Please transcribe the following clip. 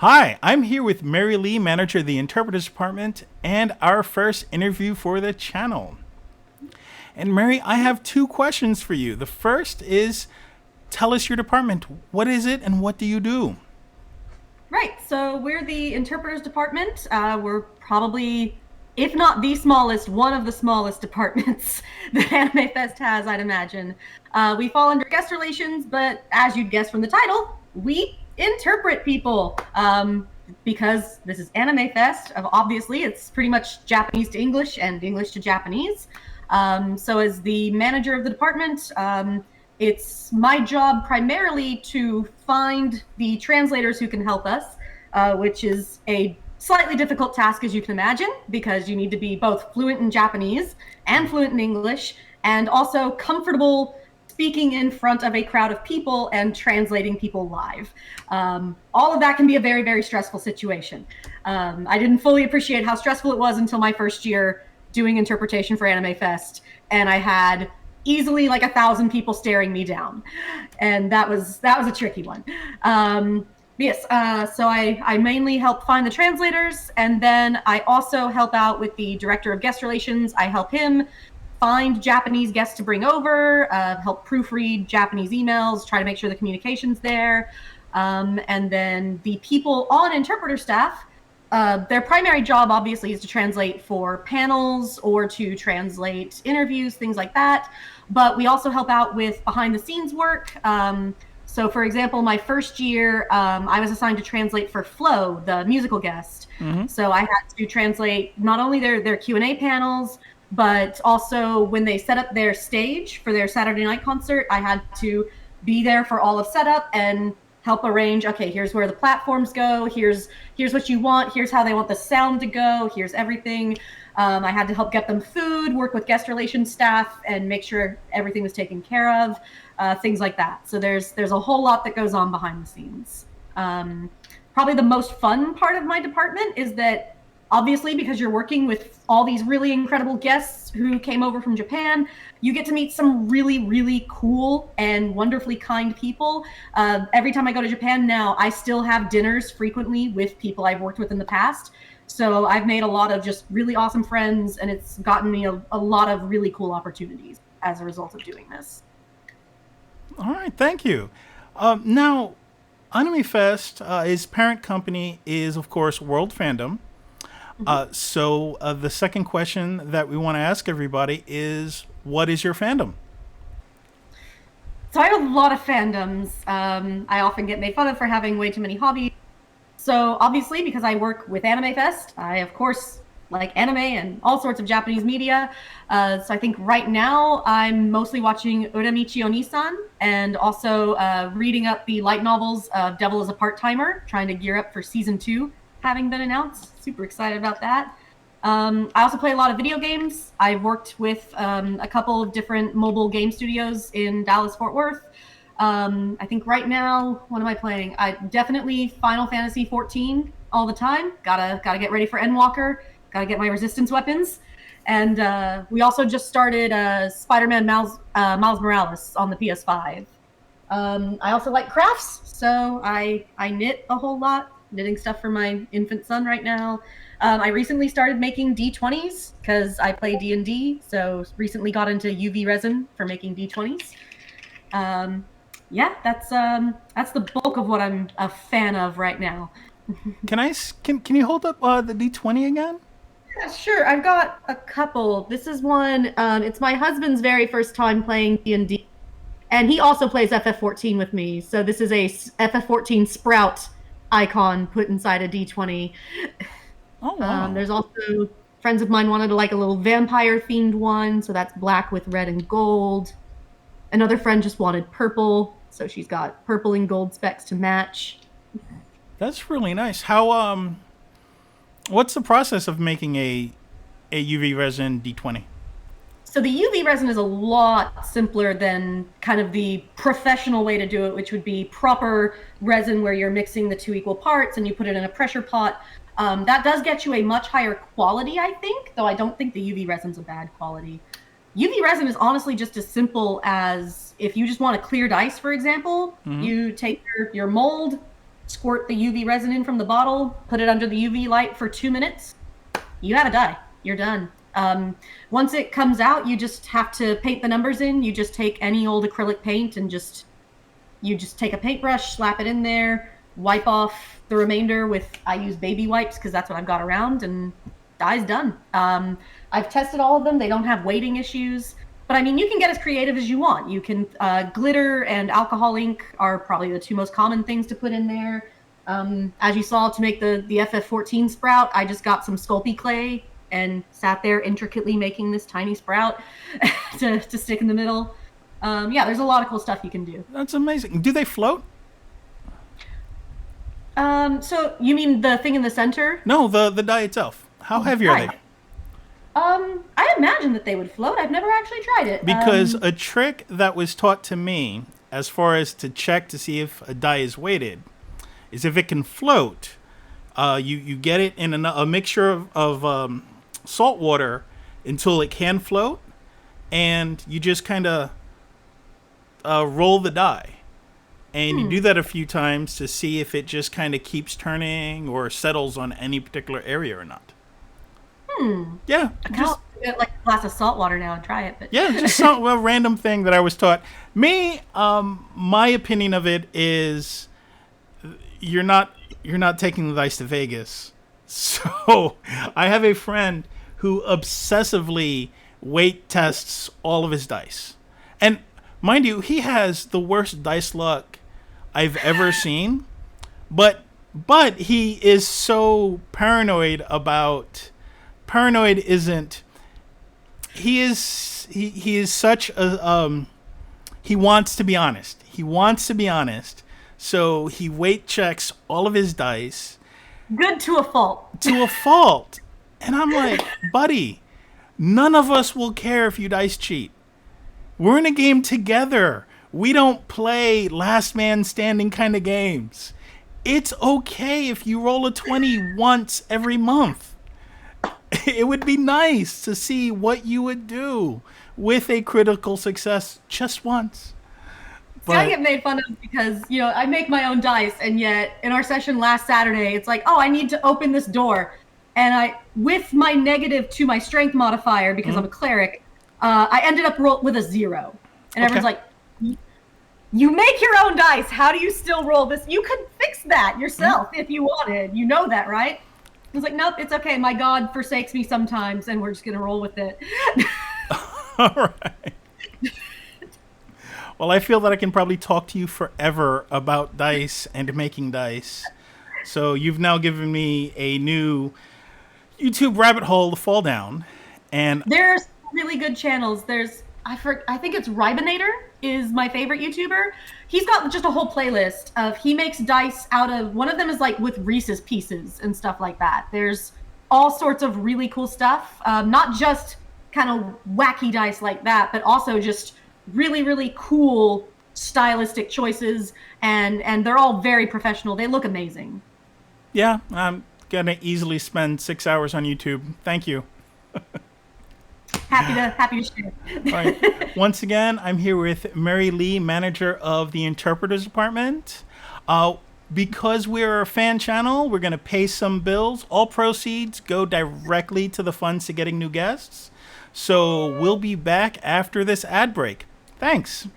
Hi, I'm here with Mary Lee, manager of the Interpreters Department, and our first interview for the channel. And Mary, I have two questions for you. The first is, tell us your department. What is it and what do you do? Right. So we're the interpreters department. We're probably, if not the smallest, one of the smallest departments that AnimeFest has, I'd imagine. We fall under guest relations, but as you'd guess from the title, we interpret people. Because this is AnimeFest, obviously it's pretty much Japanese to English and English to Japanese. So as the manager of the department, it's my job primarily to find the translators who can help us, which is a slightly difficult task, as you can imagine, because you need to be both fluent in Japanese and fluent in English, and also comfortable speaking in front of a crowd of people and translating people live. All of that can be a very, very stressful situation. I didn't fully appreciate how stressful it was until my first year doing interpretation for AnimeFest, and I had easily like 1,000 people staring me down, and that was a tricky one. Yes, so I mainly help find the translators, and then I also help out with the director of guest relations. I help him find Japanese guests to bring over, help proofread Japanese emails, try to make sure the communication's there. And then the people on interpreter staff, their primary job obviously is to translate for panels or to translate interviews, things like that. But we also help out with behind the scenes work. So for example, my first year, I was assigned to translate for Flo, the musical guest. Mm-hmm. So I had to translate not only their Q&A panels, but also when they set up their stage for their Saturday night concert, I had to be there for all of setup and help arrange, okay, here's where the platforms go, here's what you want, here's how they want the sound to go, here's everything. I had to help get them food, work with guest relations staff, and make sure everything was taken care of, things like that. So there's a whole lot that goes on behind the scenes. Probably the most fun part of my department is that obviously, because you're working with all these really incredible guests who came over from Japan, you get to meet some really, really cool and wonderfully kind people. Every time I go to Japan now, I still have dinners frequently with people I've worked with in the past. So I've made a lot of just really awesome friends, and it's gotten me a lot of really cool opportunities as a result of doing this. All right, thank you. Now, AnimeFest, his parent company is, of course, World Fandom. So the second question that we want to ask everybody is, what is your fandom? So I have a lot of fandoms. I often get made fun of for having way too many hobbies. So obviously, because I work with AnimeFest, I of course like anime and all sorts of Japanese media. So I think right now I'm mostly watching Uramichi Onisan and also reading up the light novels of Devil is a Part-Timer, trying to gear up for season 2 having been announced. Super excited about that. I also play a lot of video games. I've worked with a couple of different mobile game studios in Dallas, Fort Worth. I think right now, what am I playing? I definitely Final Fantasy 14 all the time. Gotta get ready for Endwalker. Gotta get my resistance weapons. And we also just started Spider-Man Miles Morales on the PS5. I also like crafts, so I knit a whole lot, knitting stuff for my infant son right now. I recently started making D20s because I play D&D, so recently got into UV resin for making D20s. Yeah, that's the bulk of what I'm a fan of right now. Can you hold up the D20 again? Yeah, sure. I've got a couple. This is one. It's my husband's very first time playing D&D, and he also plays FF14 with me. So this is a FF14 Sprout icon put inside a D20. Oh wow. There's also friends of mine wanted like a little vampire themed one, so that's black with red and gold. Another friend just wanted purple, so she's got purple and gold specs to match. That's really nice. How what's the process of making a UV resin D20? So the UV resin is a lot simpler than kind of the professional way to do it, which would be proper resin where you're mixing the two equal parts and you put it in a pressure pot. That does get you a much higher quality, I think, though I don't think the UV resin's a bad quality. UV resin is honestly just as simple as if you just want to clear dice, for example, you take your mold, squirt the UV resin in from the bottle, put it under the UV light for 2 minutes. You have a dye. You're done. Once it comes out, you just have to paint the numbers in. You just take any old acrylic paint and you just take a paintbrush, slap it in there, wipe off the remainder with, I use baby wipes because that's what I've got around, and dye's done. I've tested all of them. They don't have weighting issues. But I mean, you can get as creative as you want. You can, glitter and alcohol ink are probably the two most common things to put in there. As you saw, to make the FF14 sprout, I just got some Sculpey clay and sat there intricately making this tiny sprout to stick in the middle. Yeah, there's a lot of cool stuff you can do. That's amazing. Do they float? So you mean the thing in the center? No, the dye itself. How heavy are they? I imagine that they would float. I've never actually tried it. Because a trick that was taught to me, as far as to check to see if a dye is weighted, is if it can float, you get it in a mixture of salt water until it can float, and you just kind of roll the dye. And you do that a few times to see if it just kind of keeps turning or settles on any particular area or not. Yeah. Just get like a glass of salt water now and try it. But yeah, just some a random thing that I was taught. Me, my opinion of it is you're not taking the dice to Vegas. So I have a friend who obsessively weight tests all of his dice. And mind you, he has the worst dice luck I've ever seen. But he is so paranoid about... Paranoid isn't... He is such a... he wants to be honest. He wants to be honest. So he weight checks all of his dice. Good to a fault. To a fault. And I'm like, buddy, none of us will care if you dice cheat. We're in a game together. We don't play last man standing kind of games. It's okay if you roll a 20 once every month. It would be nice to see what you would do with a critical success just once. But I get made fun of because, I make my own dice, and yet in our session last Saturday, it's like, oh, I need to open this door. And with my negative to my strength modifier, because I'm a cleric, I ended up with a 0. And everyone's like, you make your own dice. How do you still roll this? You could fix that yourself if you wanted. You know that, right? I was like, nope, it's okay. My God forsakes me sometimes, and we're just going to roll with it. All right. Well, I feel that I can probably talk to you forever about dice and making dice. So you've now given me a new YouTube rabbit hole to fall down. And there's really good channels. I think it's Ribinator is my favorite YouTuber. He's got just a whole playlist of, he makes dice out of, one of them is like with Reese's Pieces and stuff like that. There's all sorts of really cool stuff. Not just kind of wacky dice like that, but also just really, really cool stylistic choices. And they're all very professional. They look amazing. Yeah, I'm going to easily spend 6 hours on YouTube. Thank you. Happy to share. All right. Once again, I'm here with Mary Lee, manager of the Interpreters Department. Because we're a fan channel, we're going to pay some bills. All proceeds go directly to the funds to getting new guests. So we'll be back after this ad break. Thanks.